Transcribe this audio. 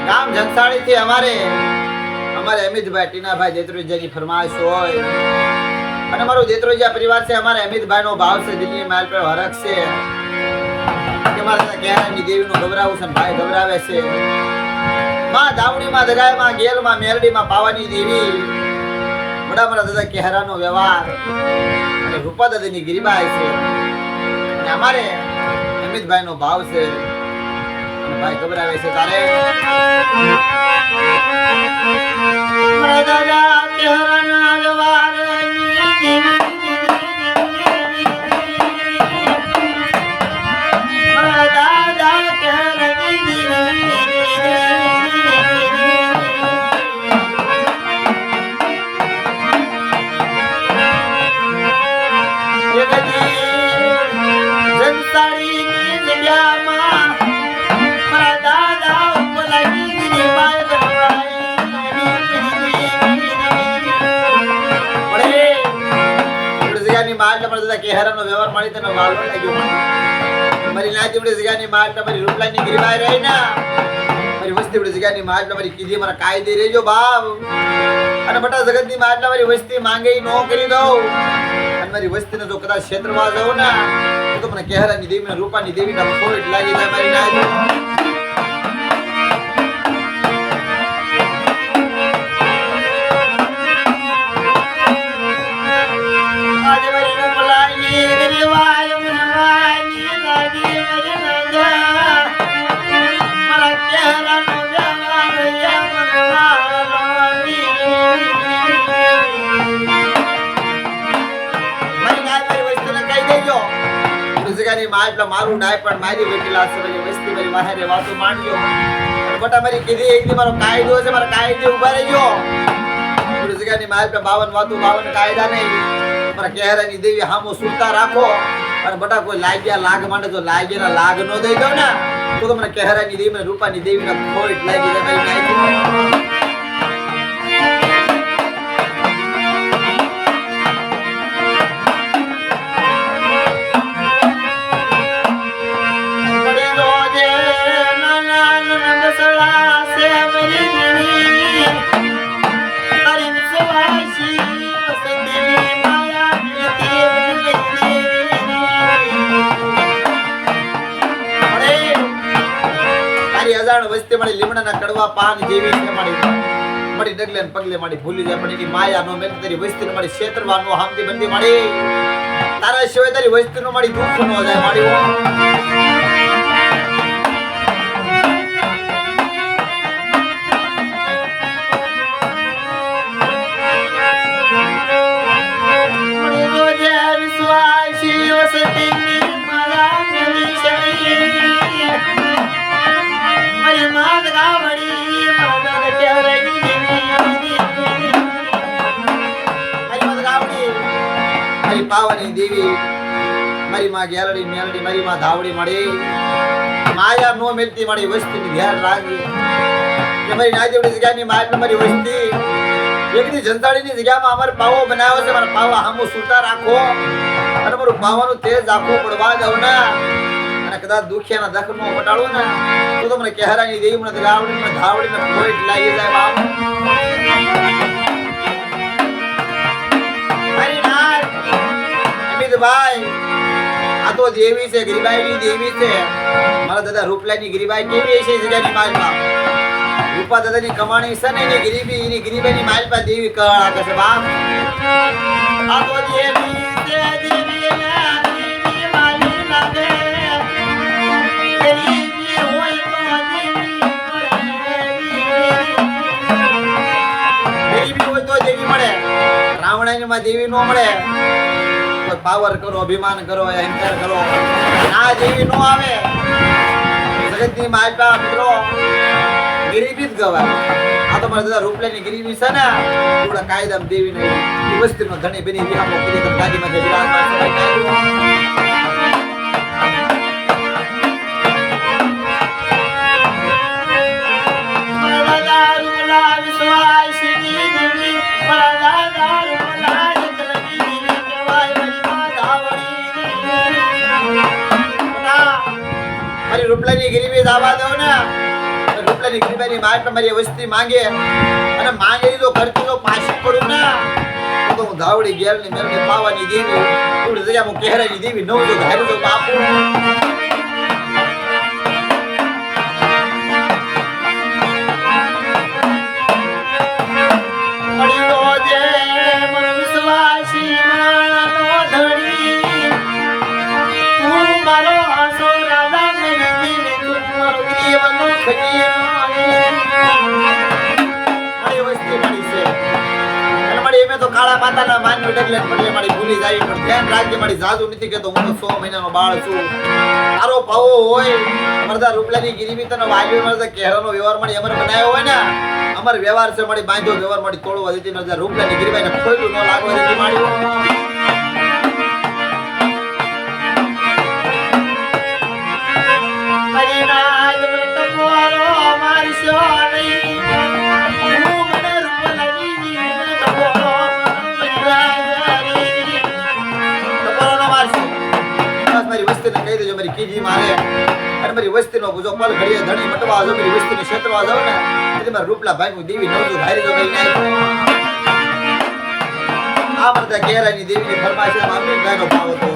ગામ જનસાડી થી અમારે અમિતભાઈ ટીનાભાઈ દેત્રોજાની ફરમાઈશ હોય અને મારો દેત્રોજા પરિવાર છે અમારે અમિતભાઈ નો ભાવ છે દિલ્હી માલ પર હરખ છે કે મારા કેરાની દેવી નું ગભરાવું છે ભાઈ ગભરાવે છે માં દાવડી માં દગાય માં ગેલ માં મેરડી માં પાવાની દેવી બડા મારા દાદા કેહરા નો વ્યવહાર અને રૂપા દાદા ની ગિરિબાઈ છે અને અમારે અમિતભાઈ નો ભાવ છે ભાઈ ગભરાવે છે તારે મારા દાદા કેહરા ના વ્યવહાર કેહરાનો વ્યવહાર મારી તને વાલો લાગ્યો મારી નાજીવડી જગ્યાની માટ મારી રૂપલાની ગિરવાય રહી ના મારી વસ્તીવડી જગ્યાની માટ મારી કીધી મારા કાયદે રહેજો બાપ અને બટા જગતની માટ મારી વસ્તી માંગે નો કરી દઉં અને મારી વસ્તીને જો કદાચ ક્ષેત્રમાં જાઉં ના તો મને કેહરાની દેવીને રૂપાની દેવીના કોઈ લાગી જાય મારી નાજી મારું ડાય પણ મારી વેકીલા સવારે વસ્તી મારી વાહરે વાતો માંડ્યો બટા મારી કીધી એક દી મારો કાયદો છે મારા કાયદે ઉભા રહેજો પૂરી જગ્યાની માલ પે 52 વાતો 52 કાયદા નહીં મારા કેહરાની દેવી હામો સુરતા રાખો અને બટા કોઈ લાગ્યા લાગ માંડે તો લાગ્યાના લાગ નો દઈ દો ને તો મને કેહરાની દેવી ને રૂપાની દેવીના ખોટ લાગી જાય મારી નાઈ વસ્તી મારી લીમડાના કડવા પાન જેવી છે મારી ડગલે ને પગલે મારી ભૂલી જાય પણ એની માયા નો મેં તારી વસ્તીને મારી ક્ષેત્રવાનો હામતી બંધી મારી તારા સિવાય તારી વસ્તીનો મારી દુઃખ નો જાય મારી પાવાની દેવી મારી માં ગેલડી મેલડી મારી માં ધાવડી મળી માયા નો મેલતી મારી વસ્તીની ધ્યાન રાખી કે મારી નાજેવડી જગ્યાની માયા મારી વસ્તી એકની જનતાડીની જગ્યામાં અમારે પાવો બનાવ્યો છે મારા પાવા હામો સુતા રાખો અને મારું પાવાનું તેજ આખો પડવા દઉં ને અને કદાચ દુખિયાના દખ નો વટાડો ને તો મને કેહરાની દેવી મને ગાવડી મને ધાવડી ને કોઈ લાગી જાય બાપ ભાઈ આ તો દેવી છે ગરીબાઈ ની દેવી છે મારા દાદા રૂપલાની ગરીબાઈ કેવી છે જગ્યાની માલમાં રૂપા દાદાની કમાણી છે ને એની ગરીબાઈની માલમાં દેવી કળ આકે છે બાપ આ તો દેવી છે દેવી ના દેવી માલી લાગે ગરીબી હોય તો ગરીબી હોય તો દેવી મળે રાવણાની દેવી નો મળે પાવર કરો અભિમાન કરો અહંકાર કરો ના જેવી નો આવે જગતની માલપા મિત્રો ગરીબી જ ગવાય આ તો મારા દાદા રૂપલાની ગરીબી છે ને થોડા કાયદામાં દેવી નહીં વસ્તીનો ધણી બની વિહામો કરી તો ગાડીમાં જઈ વિરાજમાન રૂપલાની ગરીબી દાવા દો ને રૂપિયાની ગરીબાની માટ મારી વસ્તી માંગે અને માંગે તો કરતી તો પાછી પડું ના તો હું ધાવડી ગેલની મેલને પાવાની દેવી થોડી જગ્યા હું કેહરાની દેવી નવ તો ઘરે તો બાપુ કાળા માતાના માનવી ડગલે પડલે મારી ભૂલી જાય પણ ધ્યાન રાખજે મારી જાજુ નથી કેતો હું તો 100 મહિનાનો બાળ છું તારો પાવો હોય મરદા રૂપલાની ગિરીબી તને વાલ્યો મરદા કેહરાનો વ્યવહાર મારી અમર બનાવ્યો હોય ને અમર વ્યવહાર છે મારી બાંધ્યો વ્યવહાર મારી તોડવા દેતી મરદા રૂપલાની ગિરીબાઈને ખોયલું ન લાગવા દેતી મારી મારી રાજ મત કોરો મારી સોની મારી વસ્તીને કહી દેજો મારી કીજી મારે અને મારી વસ્તીનો ગુજો પલ ઘડીએ ધણી મટવા જો મારી વસ્તીને ક્ષેત્રવા જાવ ને એટલે મારા રૂપલા ભાઈ હું દેવી નવજો ભારી જો મારી નાખ આ મરદા કેરાની દેવીની ફરમાઈશ મામલી ભાઈનો ભાવ હતો